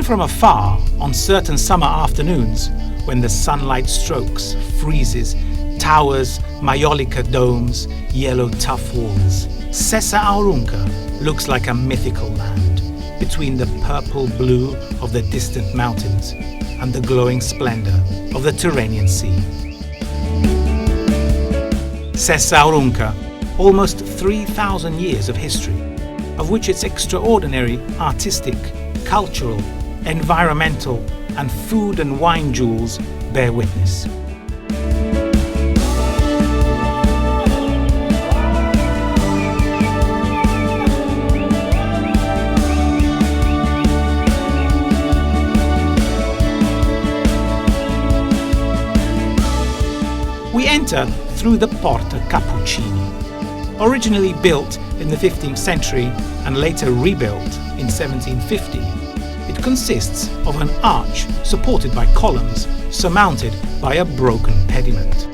from afar, on certain summer afternoons, when the sunlight strokes, freezes, towers, maiolica domes, yellow tough walls, Sessa Aurunca looks like a mythical land, between the purple blue of the distant mountains and the glowing splendor of the Tyrrhenian Sea. Sessa Aurunca, almost 3,000 years of history, of which its extraordinary artistic, cultural, environmental and food and wine jewels bear witness. We enter through the Porta Cappuccini. Originally built in the 15th century and later rebuilt in 1750, it consists of an arch supported by columns surmounted by a broken pediment.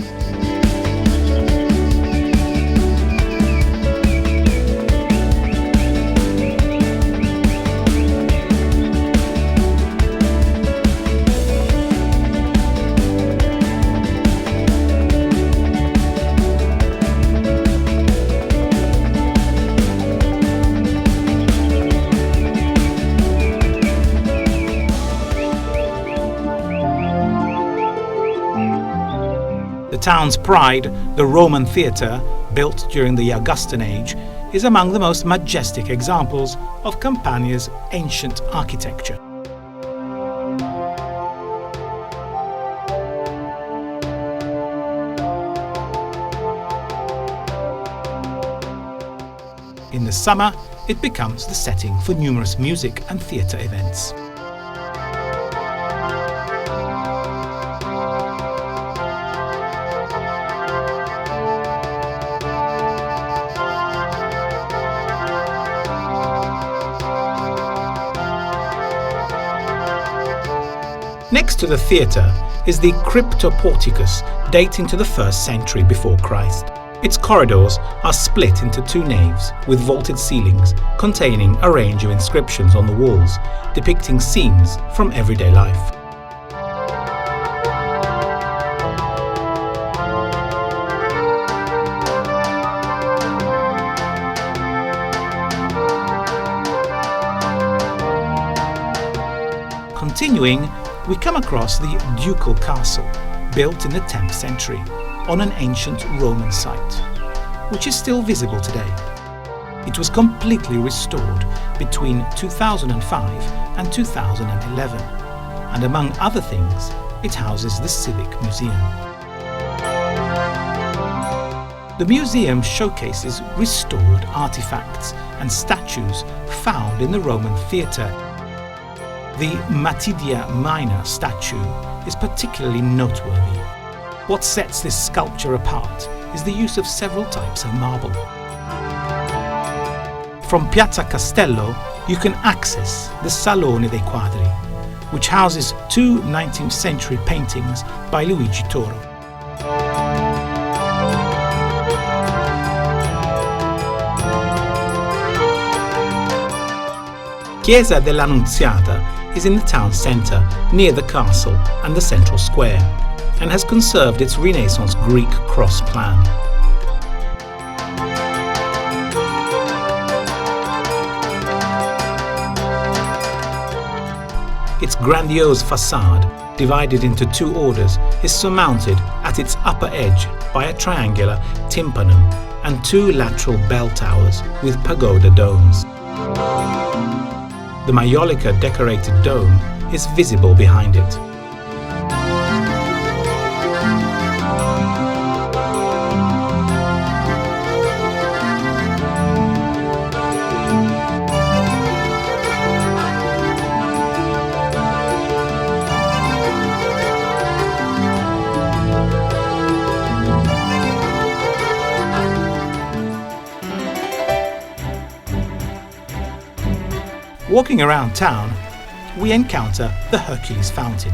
The town's pride, the Roman theatre, built during the Augustan age, is among the most majestic examples of Campania's ancient architecture. In the summer, it becomes the setting for numerous music and theatre events. Next to the theatre is the cryptoporticus, dating to the 1st century before Christ. Its corridors are split into 2 naves with vaulted ceilings containing a range of inscriptions on the walls depicting scenes from everyday life. Continuing, we come across the Nuchal Castle, built in the 10th century, on an ancient Roman site, which is still visible today. It was completely restored between 2005 and 2011, and among other things, it houses the Civic Museum. The museum showcases restored artifacts and statues found in the Roman theatre. The Matidia Minor statue is particularly noteworthy. What sets this sculpture apart is the use of several types of marble. From Piazza Castello, you can access the Salone dei Quadri, which houses 2 19th century paintings by Luigi Toro. Chiesa dell'Annunziata is in the town centre, near the castle and the central square, and has conserved its Renaissance Greek cross plan. Its grandiose facade, divided into 2 orders, is surmounted at its upper edge by a triangular tympanum and 2 lateral bell towers with pagoda domes. The maiolica decorated dome is visible behind it. Walking around town, we encounter the Hercules fountain.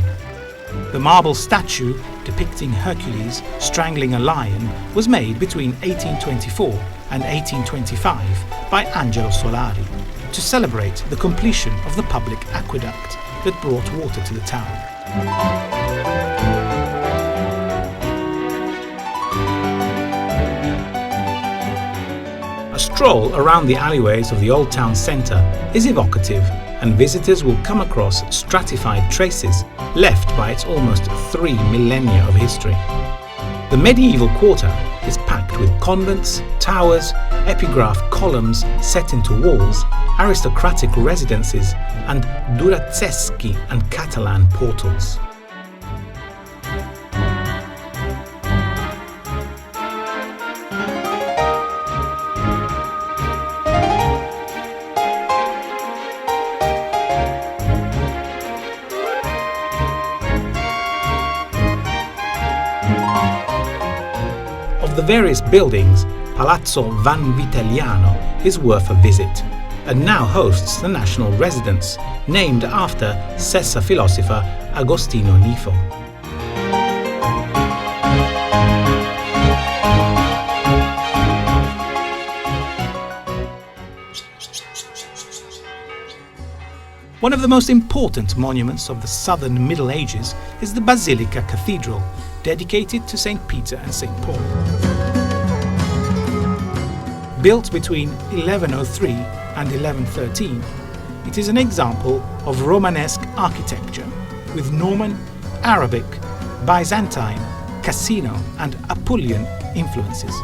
The marble statue depicting Hercules strangling a lion was made between 1824 and 1825 by Angelo Solari to celebrate the completion of the public aqueduct that brought water to the town. A stroll around the alleyways of the old town centre is evocative, and visitors will come across stratified traces left by its almost 3 millennia of history. The medieval quarter is packed with convents, towers, epigraph columns set into walls, aristocratic residences, and Durazzeschi and Catalan portals. Of the various buildings, Palazzo Vanvitelliano is worth a visit, and now hosts the national residence, named after Sessa philosopher Agostino Nifo. One of the most important monuments of the southern Middle Ages is the Basilica Cathedral, dedicated to St. Peter and St. Paul. Built between 1103 and 1113, it is an example of Romanesque architecture with Norman, Arabic, Byzantine, Cassino and Apulian influences.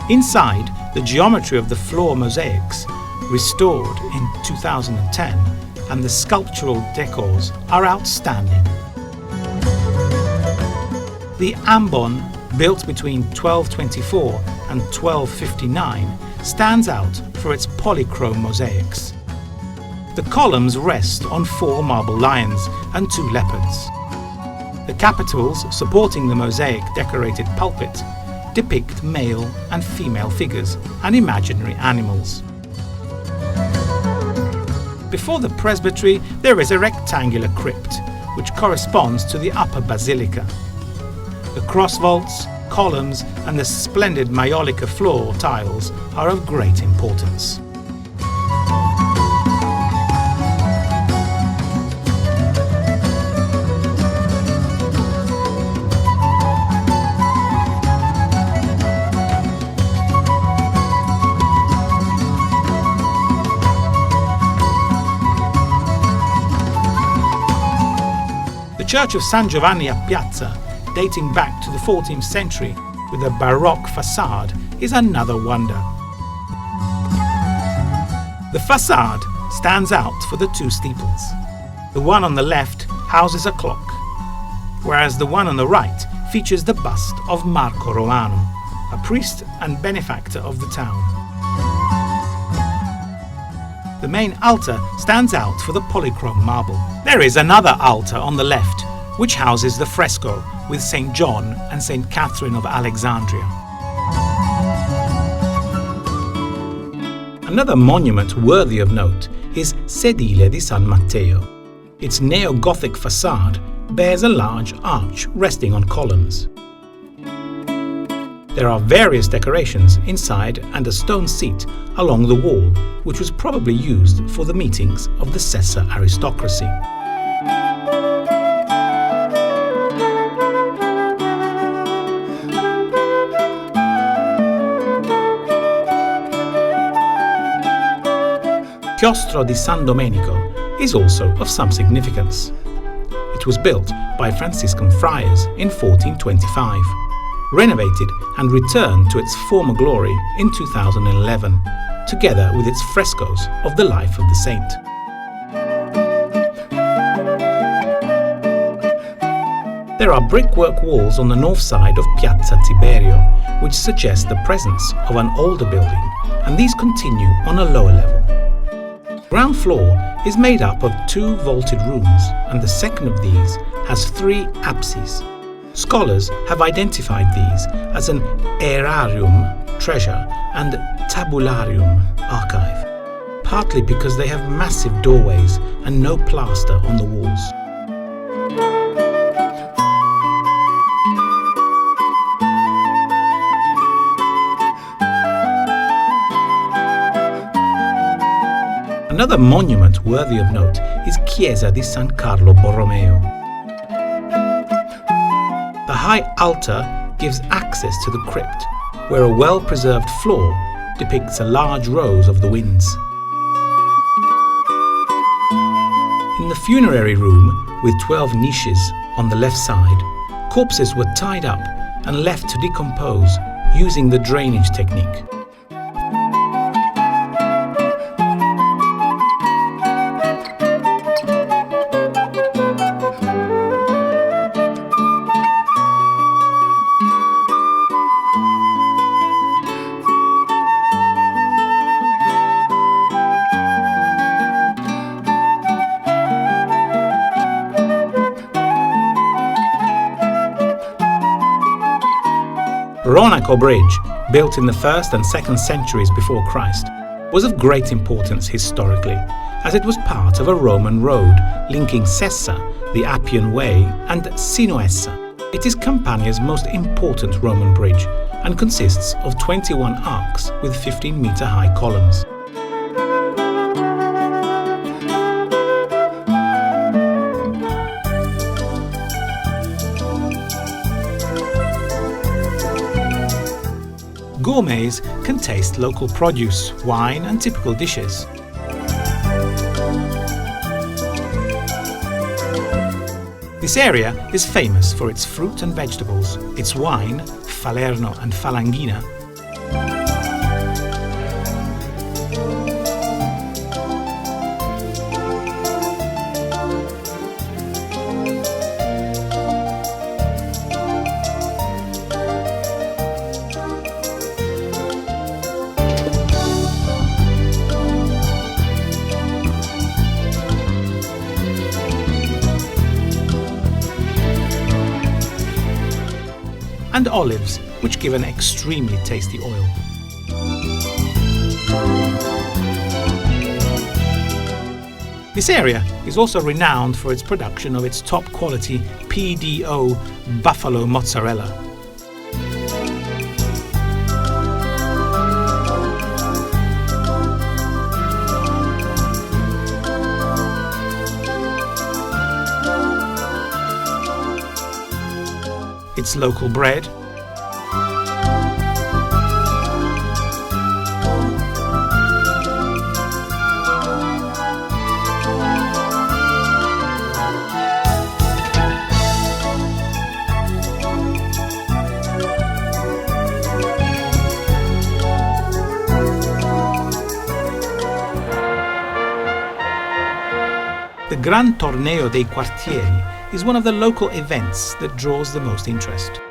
Inside, the geometry of the floor mosaics, restored in 2010, and the sculptural decors are outstanding. The ambon, built between 1224 and 1259, stands out for its polychrome mosaics. The columns rest on 4 marble lions and 2 leopards. The capitals supporting the mosaic decorated pulpit depict male and female figures and imaginary animals. Before the presbytery, there is a rectangular crypt, which corresponds to the upper basilica. The cross vaults, columns, and the splendid maiolica floor tiles are of great importance. The Church of San Giovanni a Piazza, dating back to the 14th century with a Baroque facade, is another wonder. The facade stands out for the 2 steeples. The one on the left houses a clock, whereas the one on the right features the bust of Marco Romano, a priest and benefactor of the town. The main altar stands out for the polychrome marble. There is another altar on the left, which houses the fresco with St. John and St. Catherine of Alexandria. Another monument worthy of note is Sedile di San Matteo. Its neo-Gothic facade bears a large arch resting on columns. There are various decorations inside and a stone seat along the wall, which was probably used for the meetings of the Sessa aristocracy. Chiostro di San Domenico is also of some significance. It was built by Franciscan friars in 1425, renovated and returned to its former glory in 2011, together with its frescoes of the life of the saint. There are brickwork walls on the north side of Piazza Tiberio, which suggest the presence of an older building, and these continue on a lower level. Ground floor is made up of 2 vaulted rooms, and the second of these has 3 apses. Scholars have identified these as an aerarium, treasure, and tabularium, archive, partly because they have massive doorways and no plaster on the walls. Another monument worthy of note is Chiesa di San Carlo Borromeo. The high altar gives access to the crypt, where a well-preserved floor depicts a large rose of the winds. In the funerary room, with 12 niches on the left side, corpses were tied up and left to decompose using the drainage technique. Veronica Bridge, built in the 1st and 2nd centuries before Christ, was of great importance historically, as it was part of a Roman road linking Sessa, the Appian Way, and Sinuessa. It is Campania's most important Roman bridge and consists of 21 arcs with 15-meter-high columns. Gourmets can taste local produce, wine and typical dishes. This area is famous for its fruit and vegetables, its wine, Falerno and Falanghina, and olives, which give an extremely tasty oil. This area is also renowned for its production of its top-quality PDO buffalo mozzarella. Its local bread, the Gran Torneo dei Quartieri is one of the local events that draws the most interest.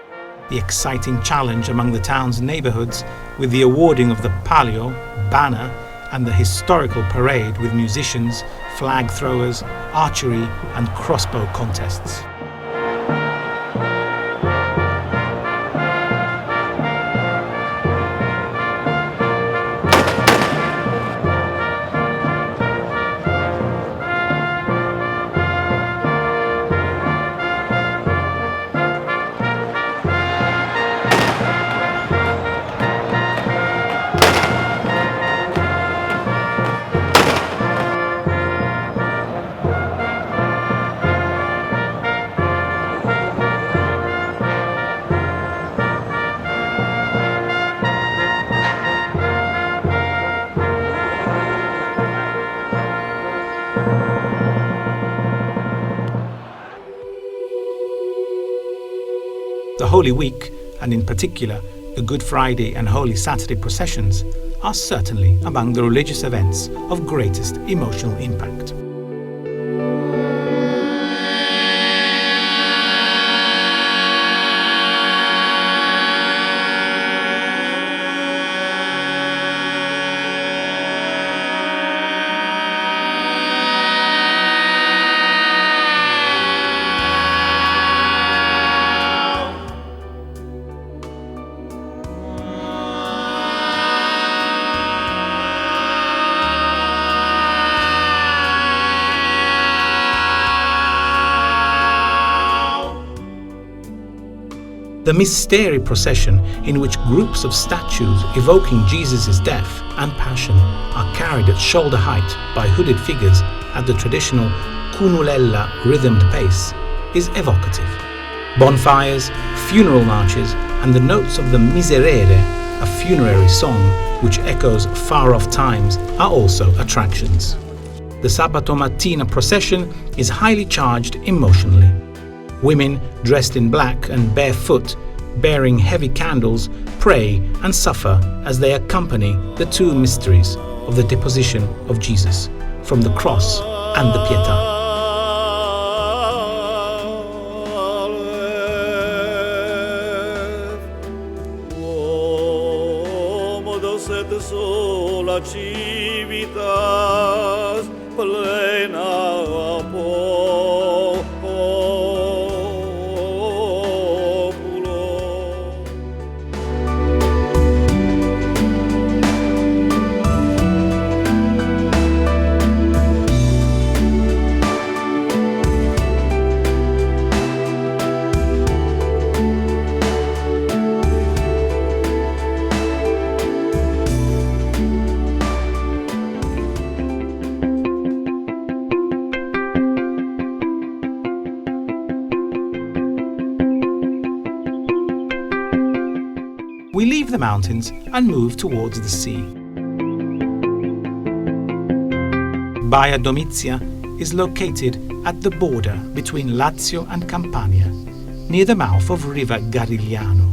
The exciting challenge among the town's neighborhoods with the awarding of the palio, banner, and the historical parade with musicians, flag throwers, archery, and crossbow contests. The Holy Week, and in particular the Good Friday and Holy Saturday processions, are certainly among the religious events of greatest emotional impact. The Mystery Procession, in which groups of statues evoking Jesus' death and passion are carried at shoulder height by hooded figures at the traditional cunulella rhythmed pace, is evocative. Bonfires, funeral marches, and the notes of the Miserere, a funerary song which echoes far-off times, are also attractions. The Sabato Mattina procession is highly charged emotionally. Women dressed in black and barefoot, bearing heavy candles, pray and suffer as they accompany the two mysteries of the deposition of Jesus from the cross and the Pietà. Sola civitas plena populo. We leave the mountains and move towards the sea. Baia Domizia is located at the border between Lazio and Campania, near the mouth of River Garigliano.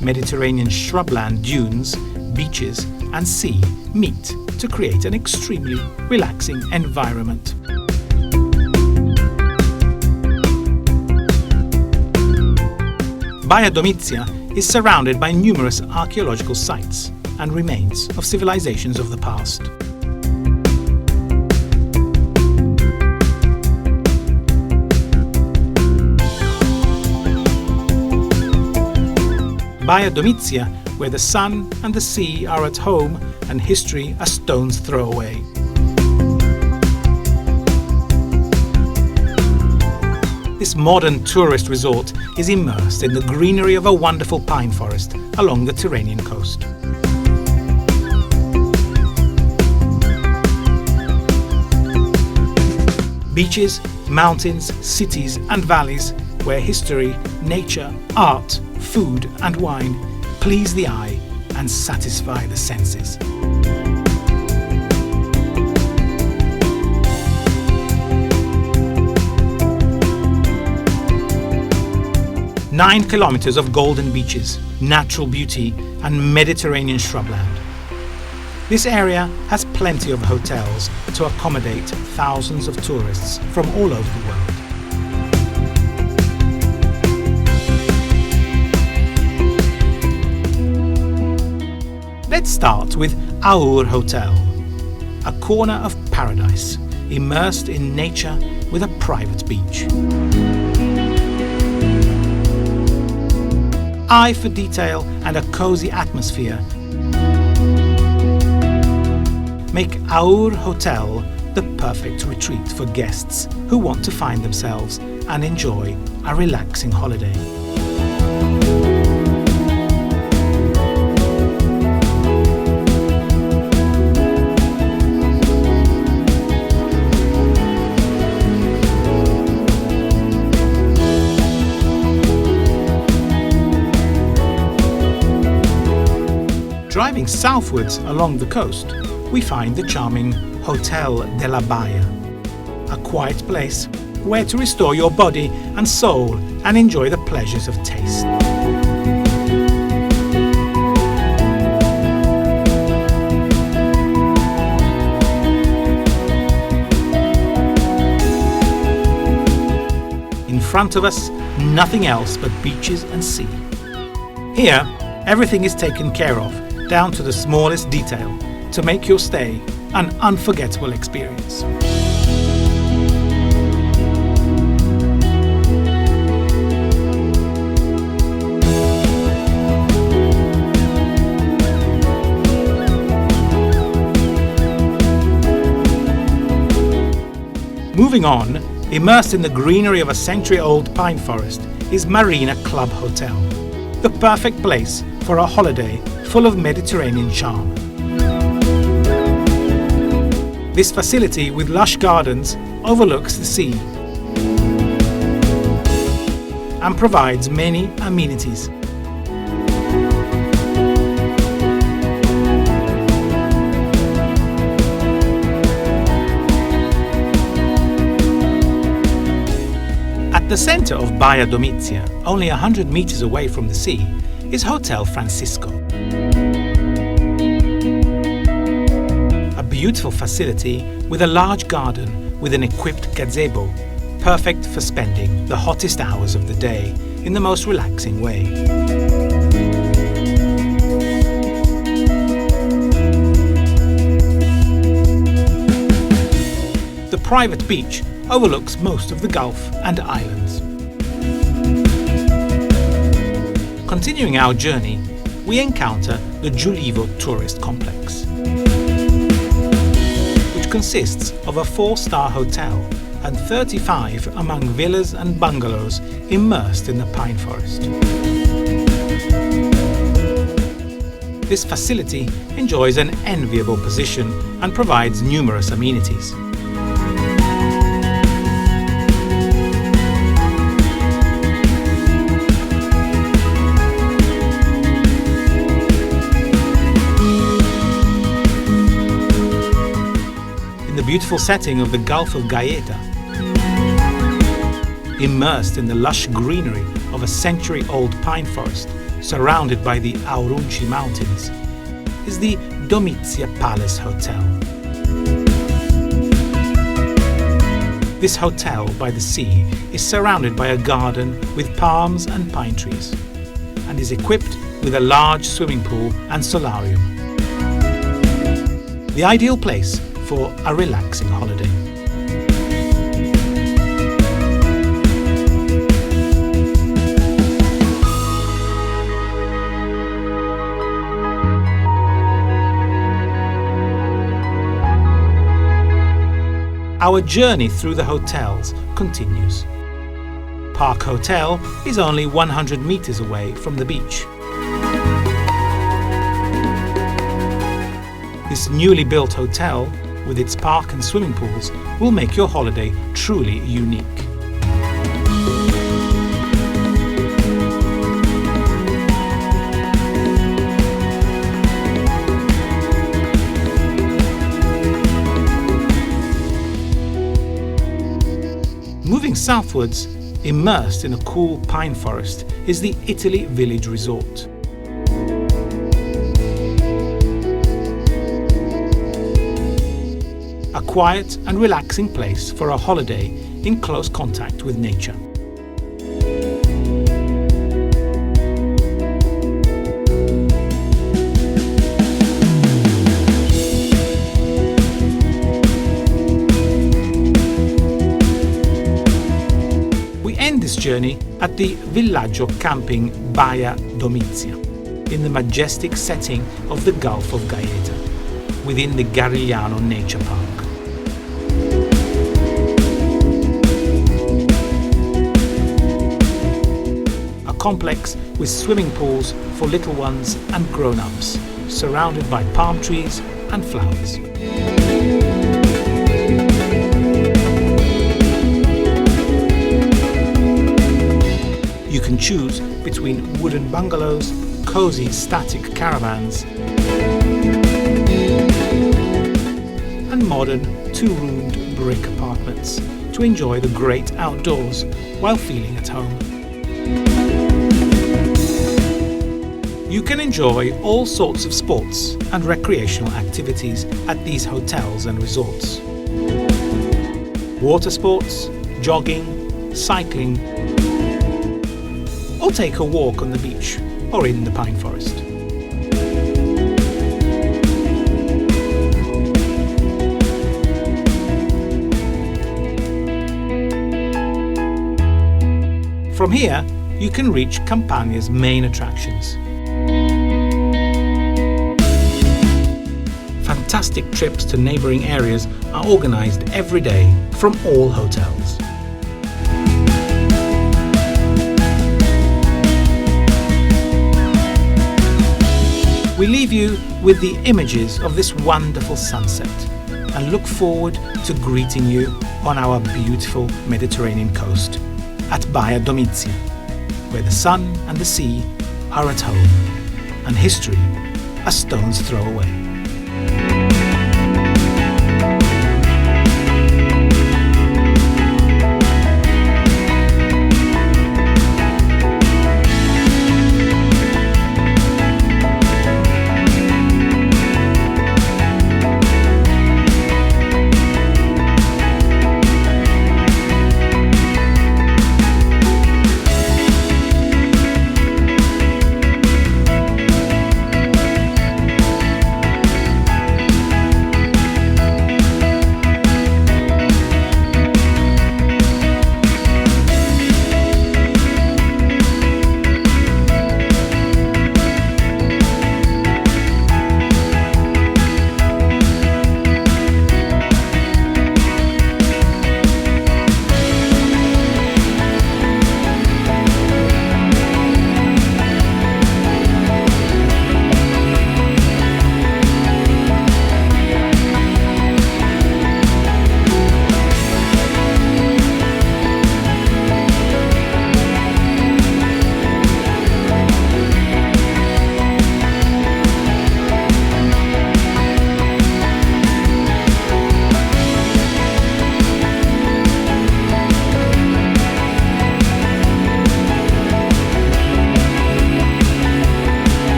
Mediterranean shrubland dunes, beaches and sea meet to create an extremely relaxing environment. Baia Domizia is surrounded by numerous archaeological sites and remains of civilizations of the past. Baia Domizia, where the sun and the sea are at home and history a stone's throw away. This modern tourist resort is immersed in the greenery of a wonderful pine forest along the Tyrrhenian coast. Beaches, mountains, cities and valleys where history, nature, art, food and wine please the eye and satisfy the senses. Nine kilometers of golden beaches, natural beauty and Mediterranean shrubland. This area has plenty of hotels to accommodate thousands of tourists from all over the world. Let's start with Aur Hotel, a corner of paradise, immersed in nature with a private beach. Eye for detail and a cozy atmosphere make Aur Hotel the perfect retreat for guests who want to find themselves and enjoy a relaxing holiday. Driving southwards along the coast, we find the charming Hotel della Baia, a quiet place where to restore your body and soul and enjoy the pleasures of taste. In front of us, nothing else but beaches and sea. Here, everything is taken care of, down to the smallest detail, to make your stay an unforgettable experience. Moving on, Immersed in the greenery of a century-old pine forest is Marina Club Hotel, the perfect place for a holiday full of Mediterranean charm. This facility with lush gardens overlooks the sea and provides many amenities. At the center of Baia Domizia, only 100 meters away from the sea, is Hotel Francisco. A beautiful facility with a large garden with an equipped gazebo, perfect for spending the hottest hours of the day in the most relaxing way. The private beach overlooks most of the Gulf and islands. Continuing our journey, we encounter the Giulivo tourist complex, which consists of a 4-star hotel and 35 among villas and bungalows immersed in the pine forest. This facility enjoys an enviable position and provides numerous amenities. The beautiful setting of the Gulf of Gaeta, immersed in the lush greenery of a century-old pine forest surrounded by the Aurunca mountains, is the Domizia Palace Hotel. This hotel by the sea is surrounded by a garden with palms and pine trees and is equipped with a large swimming pool and solarium. The ideal place for a relaxing holiday. Our journey through the hotels continues. Park Hotel is only 100 meters away from the beach. This newly built hotel, with its park and swimming pools, will make your holiday truly unique. Moving southwards, immersed in a cool pine forest, is the Italy Village Resort. A quiet and relaxing place for a holiday in close contact with nature. We end this journey at the Villaggio camping Baia Domizia, in the majestic setting of the Gulf of Gaeta, within the Garigliano Nature Park. Complex with swimming pools for little ones and grown-ups, surrounded by palm trees and flowers. You can choose between wooden bungalows, cozy static caravans, and modern 2-roomed brick apartments to enjoy the great outdoors while feeling at home. You can enjoy all sorts of sports and recreational activities at these hotels and resorts. Water sports, jogging, cycling, or take a walk on the beach or in the pine forest. From here, you can reach Campania's main attractions. Fantastic trips to neighbouring areas are organised every day from all hotels. We leave you with the images of this wonderful sunset and look forward to greeting you on our beautiful Mediterranean coast at Baia Domizia, where the sun and the sea are at home and history a stone's throw away.